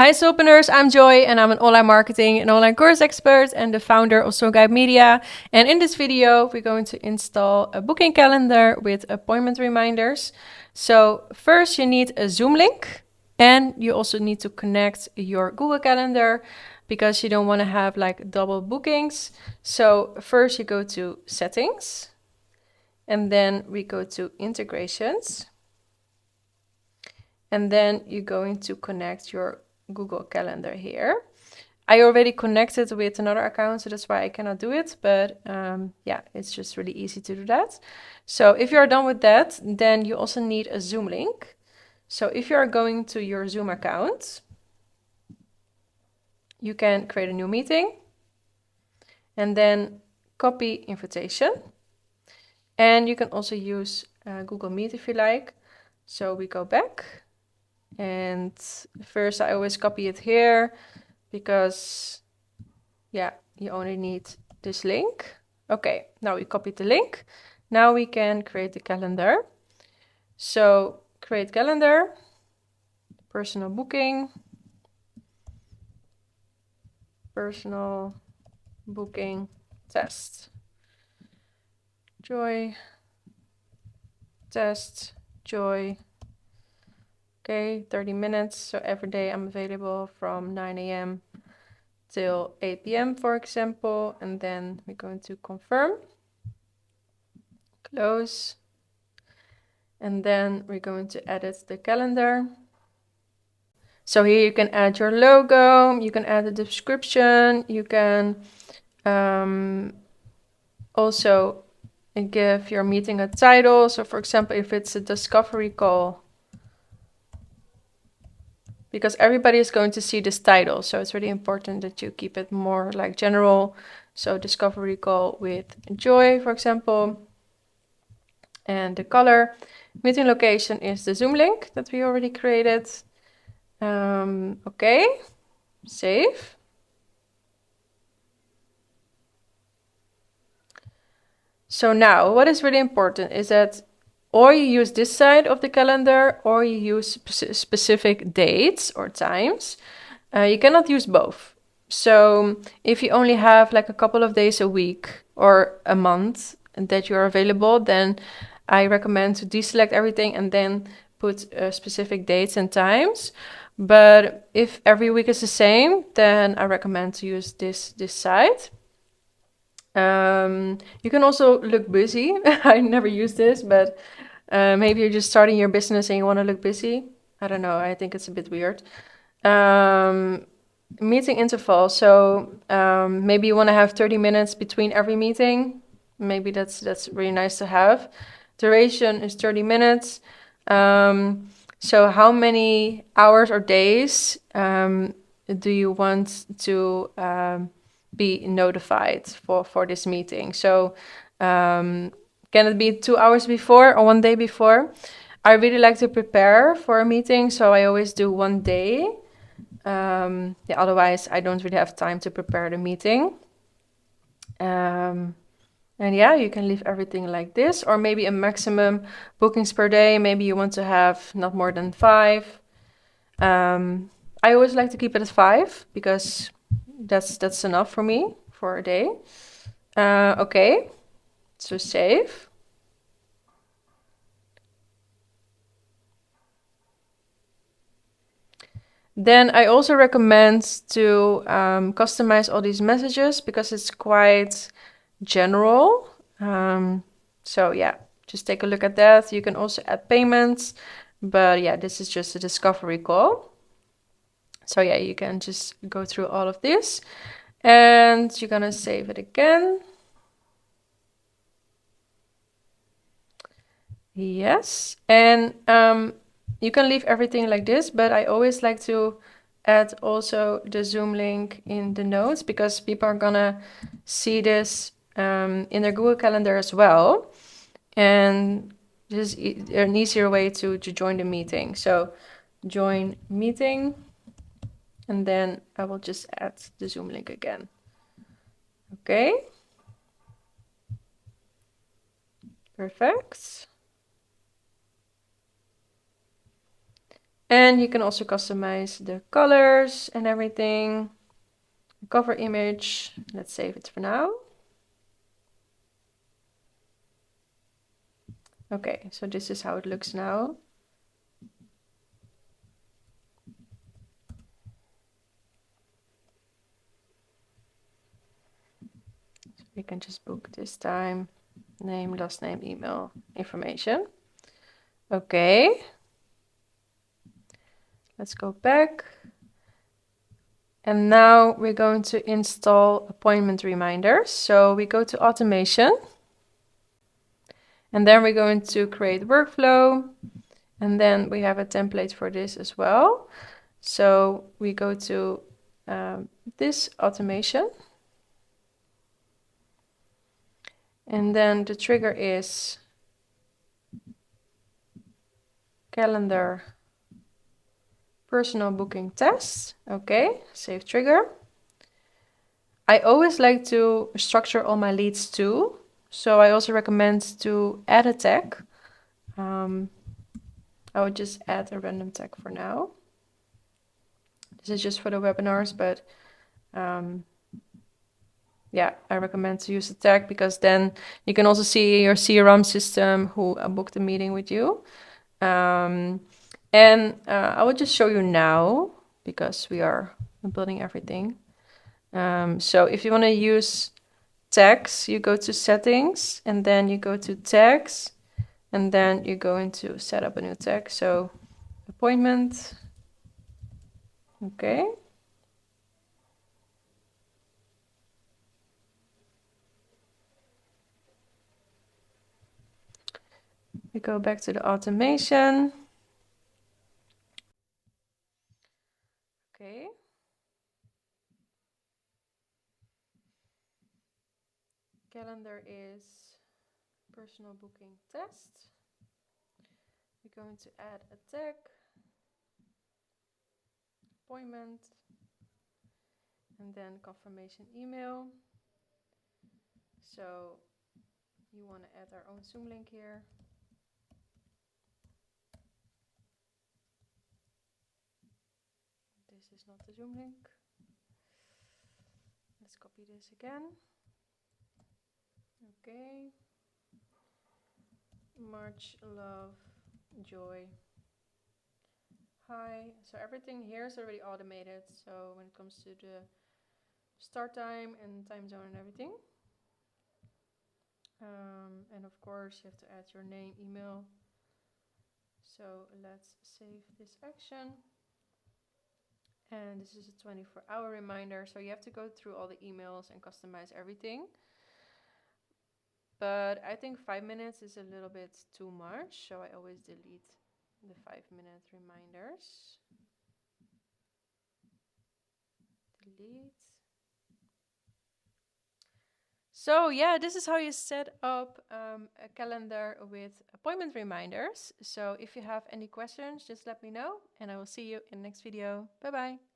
Hi Soulpreneurs, I'm Joy and I'm an online marketing and online course expert and the founder of Soul Guide Media. And in this video, we're going to install a booking calendar with appointment reminders. So first you need a Zoom link and you also need to connect your Google Calendar because you don't want to have like double bookings. So first you go to settings and then we go to integrations. And then you're going to connect your Google Calendar here. I already connected with another account, so that's why I cannot do it. But yeah, it's just really easy to do that. So if you're done with that, then you also need a Zoom link. So if you're going to your Zoom account, you can create a new meeting and then copy invitation. And you can also use Google Meet if you like. So we go back. And first I always copy it here because yeah, you only need this link. Okay, now we copied the link. Now we can create the calendar. So create calendar, personal booking test. Joy, test, Joy. Okay, 30 minutes. So every day I'm available from 9 a.m. till 8 p.m. for example. And then we're going to confirm, close. And then we're going to edit the calendar. So here you can add your logo, you can add a description, you can also give your meeting a title. So for example, if it's a discovery call, because everybody is going to see this title, so it's really important that you keep it more like general. So discovery call with Joy, for example. And the color. Meeting location is the Zoom link that we already created. Okay, save. So now what is really important is that or you use this side of the calendar or you use specific dates or times. You cannot use both. So if you only have like a couple of days a week or a month that you're available, then I recommend to deselect everything and then put specific dates and times. But if every week is the same, then I recommend to use this side. You can also look busy. I never use this, but maybe you're just starting your business and you want to look busy. I don't know. I think it's a bit weird. Meeting interval. So maybe you want to have 30 minutes between every meeting. Maybe that's really nice to have. Duration is 30 minutes. So how many hours or days do you want to be notified for this meeting? So can it be 2 hours before or 1 day before? I really like to prepare for a meeting, so I always do 1 day. Yeah, otherwise I don't really have time to prepare the meeting. And yeah, you can leave everything like this, or maybe a maximum bookings per day. Maybe you want to have not more than 5. I always like to keep it at 5 because that's enough for me for a day. Okay, so save. Then I also recommend to customize all these messages because it's quite general. So yeah, just take a look at that. You can also add payments, but yeah, this is just a discovery call. So yeah, you can just go through all of this and you're gonna save it again. Yes, and you can leave everything like this, but I always like to add also the Zoom link in the notes because people are gonna see this in their Google Calendar as well. And this is an easier way to join the meeting. So join meeting, and then I will just add the Zoom link again. Okay. Perfect. And you can also customize the colors and everything. Cover image, let's save it for now. Okay, so this is how it looks now. So you can just book this time, name, last name, email, information. Okay. Let's go back. And now we're going to install appointment reminders. So we go to automation. And then we're going to create workflow. And then we have a template for this as well. So we go to this automation. And then the trigger is calendar personal booking test. Okay, save trigger. I always like to structure all my leads too. So I also recommend to add a tag. I would just add a random tag for now. This is just for the webinars, but yeah, I recommend to use the tag because then you can also see your CRM system who booked a meeting with you. And I will just show you now because we are building everything. So if you want to use tags, you go to settings and then you go to tags and then you go into set up a new tag. So appointment. Okay. We go back to the automation. Okay. Calendar is personal booking test. We're going to add a tag, appointment, and then confirmation email. So you want to add our own Zoom link here. This is not the Zoom link. Let's copy this again. Okay. Much love, joy. Hi. So everything here is already automated. So when it comes to the start time and time zone and everything. And of course you have to add your name, email. So let's save this action. And this is a 24-hour reminder. So you have to go through all the emails and customize everything. But I think 5 minutes is a little bit too much. So I always delete the 5-minute reminders. Delete. So yeah, this is how you set up a calendar with appointment reminders. So if you have any questions, just let me know and I will see you in the next video. Bye bye.